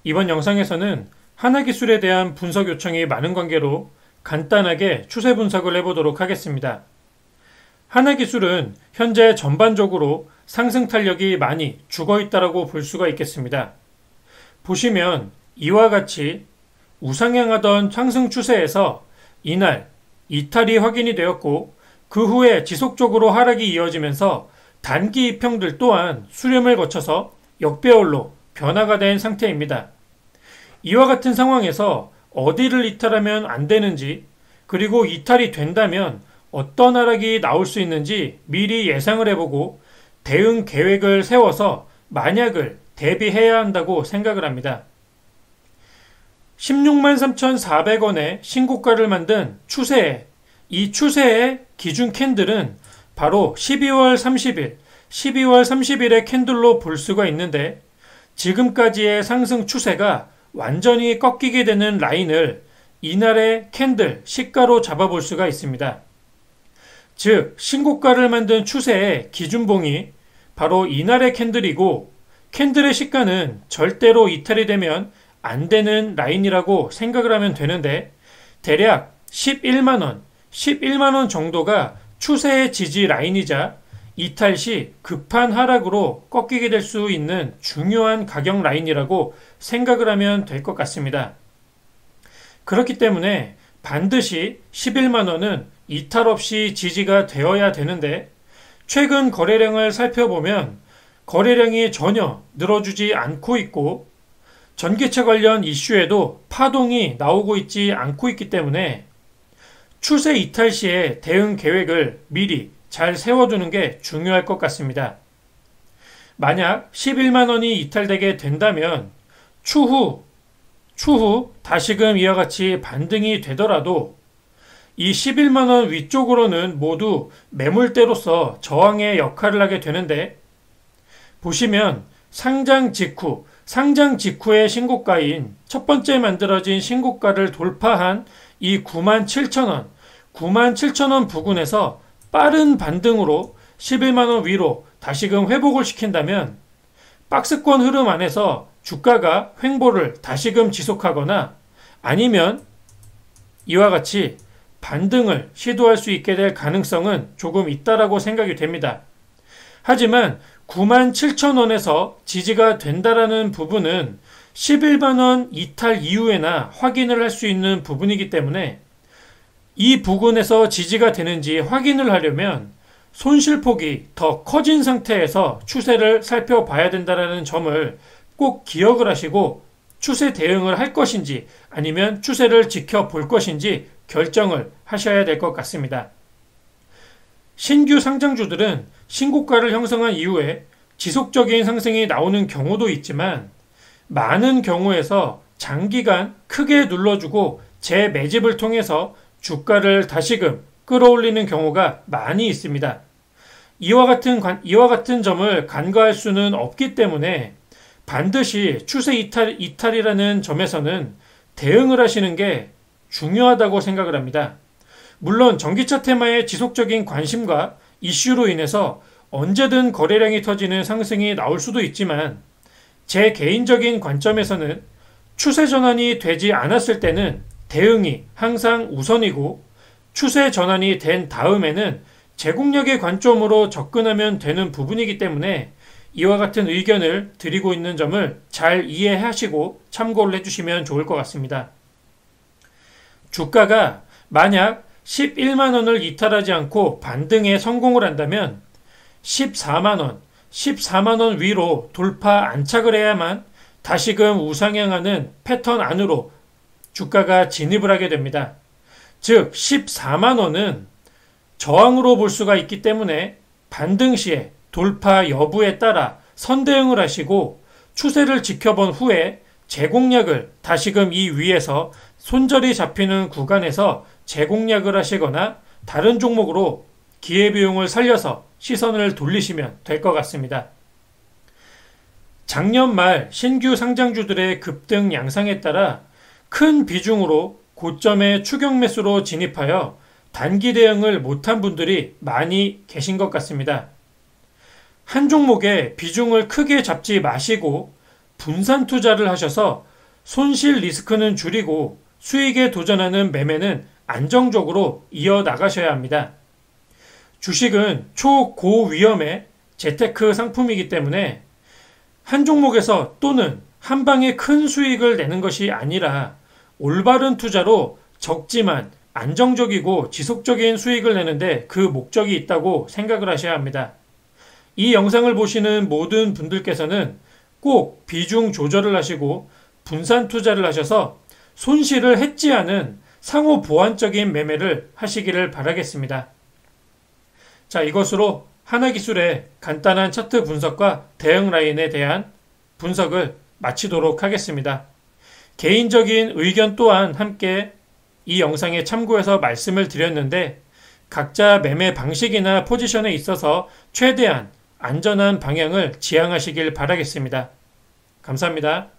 이번 영상에서는 하나기술에 대한 분석 요청이 많은 관계로 간단하게 추세 분석을 해보도록 하겠습니다. 하나기술은 현재 전반적으로 상승 탄력이 많이 죽어있다고 볼 수가 있겠습니다. 보시면 이와 같이 우상향하던 상승 추세에서 이날 이탈이 확인이 되었고 그 후에 지속적으로 하락이 이어지면서 단기 이평들 또한 수렴을 거쳐서 역배열로 변화가 된 상태입니다. 이와 같은 상황에서 어디를 이탈하면 안 되는지, 그리고 이탈이 된다면 어떤 하락이 나올 수 있는지 미리 예상을 해보고 대응 계획을 세워서 만약을 대비해야 한다고 생각을 합니다. 163,400원의 신고가를 만든 이 추세의 기준 캔들은 바로 12월 30일의 캔들로 볼 수가 있는데, 지금까지의 상승 추세가 완전히 꺾이게 되는 라인을 이날의 캔들 시가로 잡아볼 수가 있습니다. 즉, 신고가를 만든 추세의 기준봉이 바로 이날의 캔들이고, 캔들의 시가는 절대로 이탈이 되면 안 되는 라인이라고 생각을 하면 되는데, 대략 11만원 정도가 추세의 지지 라인이자 이탈 시 급한 하락으로 꺾이게 될 수 있는 중요한 가격 라인이라고 생각을 하면 될 것 같습니다. 그렇기 때문에 반드시 11만원은 이탈 없이 지지가 되어야 되는데, 최근 거래량을 살펴보면 거래량이 전혀 늘어주지 않고 있고 전기차 관련 이슈에도 파동이 나오고 있지 않고 있기 때문에 추세 이탈 시에 대응 계획을 미리 잘 세워두는 게 중요할 것 같습니다. 만약 11만원이 이탈되게 된다면 추후 다시금 이와 같이 반등이 되더라도 이 11만원 위쪽으로는 모두 매물대로서 저항의 역할을 하게 되는데, 보시면 상장 직후의 신고가인 첫 번째 만들어진 신고가를 돌파한 이 97,000원 부근에서 빠른 반등으로 11만원 위로 다시금 회복을 시킨다면 박스권 흐름 안에서 주가가 횡보를 다시금 지속하거나 아니면 이와 같이 반등을 시도할 수 있게 될 가능성은 조금 있다라고 생각이 됩니다. 하지만 97,000원에서 지지가 된다라는 부분은 11만원 이탈 이후에나 확인을 할 수 있는 부분이기 때문에 이 부근에서 지지가 되는지 확인을 하려면 손실폭이 더 커진 상태에서 추세를 살펴봐야 된다는 점을 꼭 기억을 하시고 추세 대응을 할 것인지 아니면 추세를 지켜볼 것인지 결정을 하셔야 될 것 같습니다. 신규 상장주들은 신고가를 형성한 이후에 지속적인 상승이 나오는 경우도 있지만, 많은 경우에서 장기간 크게 눌러주고 재매집을 통해서 주가를 다시금 끌어올리는 경우가 많이 있습니다. 이와 같은 점을 간과할 수는 없기 때문에 반드시 추세 이탈이라는 점에서는 대응을 하시는 게 중요하다고 생각을 합니다. 물론 전기차 테마의 지속적인 관심과 이슈로 인해서 언제든 거래량이 터지는 상승이 나올 수도 있지만, 제 개인적인 관점에서는 추세 전환이 되지 않았을 때는 대응이 항상 우선이고, 추세 전환이 된 다음에는 제공력의 관점으로 접근하면 되는 부분이기 때문에 이와 같은 의견을 드리고 있는 점을 잘 이해하시고 참고를 해주시면 좋을 것 같습니다. 주가가 만약 11만원을 이탈하지 않고 반등에 성공을 한다면 14만원 위로 돌파 안착을 해야만 다시금 우상향하는 패턴 안으로 주가가 진입을 하게 됩니다. 즉 14만원은 저항으로 볼 수가 있기 때문에 반등 시에 돌파 여부에 따라 선대응을 하시고 추세를 지켜본 후에 재공략을 다시금 이 위에서 손절이 잡히는 구간에서 재공략을 하시거나 다른 종목으로 기회비용을 살려서 시선을 돌리시면 될 것 같습니다. 작년 말 신규 상장주들의 급등 양상에 따라 큰 비중으로 고점의 추격 매수로 진입하여 단기 대응을 못한 분들이 많이 계신 것 같습니다. 한 종목에 비중을 크게 잡지 마시고 분산 투자를 하셔서 손실 리스크는 줄이고 수익에 도전하는 매매는 안정적으로 이어나가셔야 합니다. 주식은 초고위험의 재테크 상품이기 때문에 한 종목에서 또는 한 방에 큰 수익을 내는 것이 아니라 올바른 투자로 적지만 안정적이고 지속적인 수익을 내는데 그 목적이 있다고 생각을 하셔야 합니다. 이 영상을 보시는 모든 분들께서는 꼭 비중 조절을 하시고 분산 투자를 하셔서 손실을 해지하는 상호 보완적인 매매를 하시기를 바라겠습니다. 자, 이것으로 하나기술의 간단한 차트 분석과 대응 라인에 대한 분석을 마치도록 하겠습니다. 개인적인 의견 또한 함께 이 영상에 참고해서 말씀을 드렸는데 각자 매매 방식이나 포지션에 있어서 최대한 안전한 방향을 지향하시길 바라겠습니다. 감사합니다.